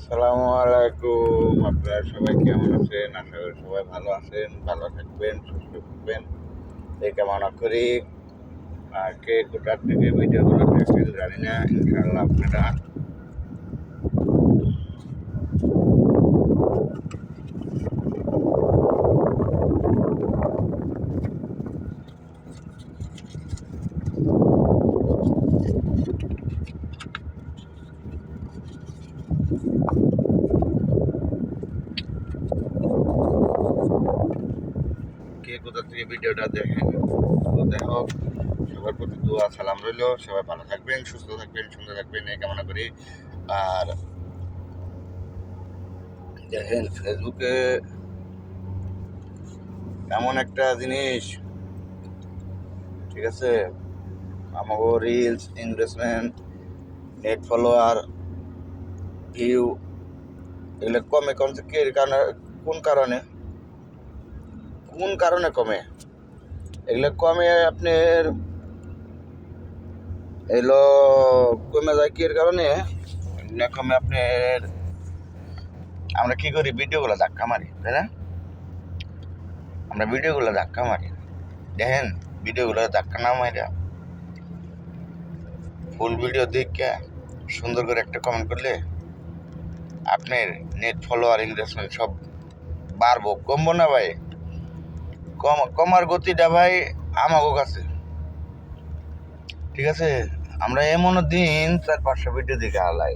আসসালামু আলাইকুম। আপনারা সবাই কেমন আছেন? আশা করি সবাই ভালো আছেন, ভালো থাকবেন, সুস্থ থাকবেন এই কামনা করি। আর কে কোথার থেকে ভিডিওগুলো দেখেন জানি না, ইনশাআল্লাহ আপনারা কে কোথা থেকে ভিডিওটা দেখেন। তো যাই হোক, সবার প্রতি দোয়া সালাম রইল। সবাই ভালো থাকবেন, সুস্থ থাকবেন, সুন্দর থাকবেন এই কামনা করি। আর দেখেন, ফেসবুকে এমন একটা জিনিস, ঠিক আছে, আমাকে reels, investment, net follower, view এগুলো কমে। কমছে কি কারণে? কোন কারণে কোন কারণে কমে? এগুলো কমে আপনার এগুলো কমে যায় কি এর কারণে? এগুলো কমে আপনার, আমরা কি করি, ভিডিওগুলো ধাক্কা মারি, তাই না? আমরা ভিডিওগুলো ধাক্কা মারি। দেখেন, ভিডিওগুলো ধাক্কা না মারি, ফুল ভিডিও দেখে সুন্দর করে একটা কমেন্ট করলে আপনার নেট ফলোয়ার, এঙ্গেজমেন্ট সব বাড়বো, কমবো না ভাই। কমার গতিটা ভাই আমাগো কাছে, ঠিক আছে? আমরা এমনও দিন 400-500 ভিডিও দেখে আলাই,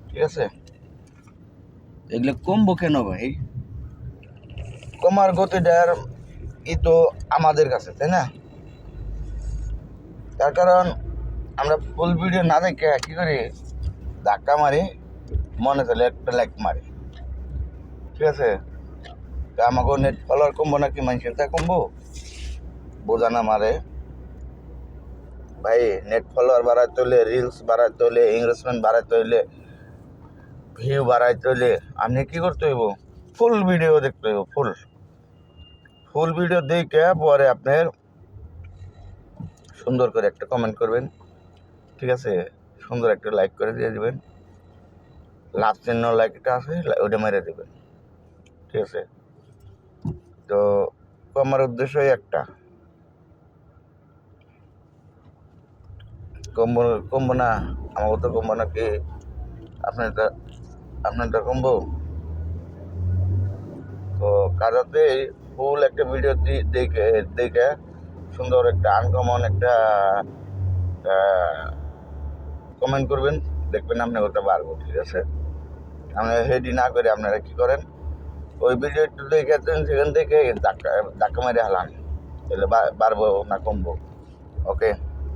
ঠিক আছে? এগুলো কমবো কেন ভাই? কমার গতিটার তো আমাদের কাছে, তাই না? তার কারণ আমরা ফুল ভিডিও না দেখে কি করি, ধাক্কা মারি, মনে চলে একটা লাইক মারি, ঠিক আছে? তা আমাকে নেট ফলোয়ার কমবো নাকি মানুষের তা কমবো? বোঝা না মারে ভাই। নেট ফলোয়ার বাড়াইতে হলে, রিলস বাড়াইতে হলে, এঙ্গেজমেন্ট বাড়াইতে হলে, ভিউ বাড়াইতে হলে আপনি কি করতে হইব? ফুল ভিডিও দেখতে হইব। ফুল ভিডিও দেখে পরে আপনার সুন্দর করে একটা কমেন্ট করবেন, ঠিক আছে? সুন্দর একটা লাইক করে দিয়ে দেবেন, লাভ চিহ্ন লাইকটা আছে ওটা মেরে দেবেন, ঠিক আছে? তো আমার উদ্দেশ্যই একটা, কমবো কমবো না, আমাকে তো কমবো নাকি? আপনারটা কমবো। তো কাজাতে ফুল একটা ভিডিও দেখে দেখে সুন্দর একটা আনকমন একটা কমেন্ট করবেন, দেখবেন আপনার ওটা বাড়বো, ঠিক আছে? আপনি হেডি না করে আপনারা কি করেন, ওই ভিডিও একটু দেখেছেন, সেখান থেকে ধাক্কা মেরে হালান, তাহলে বাড়বো না কমবো। ওকে।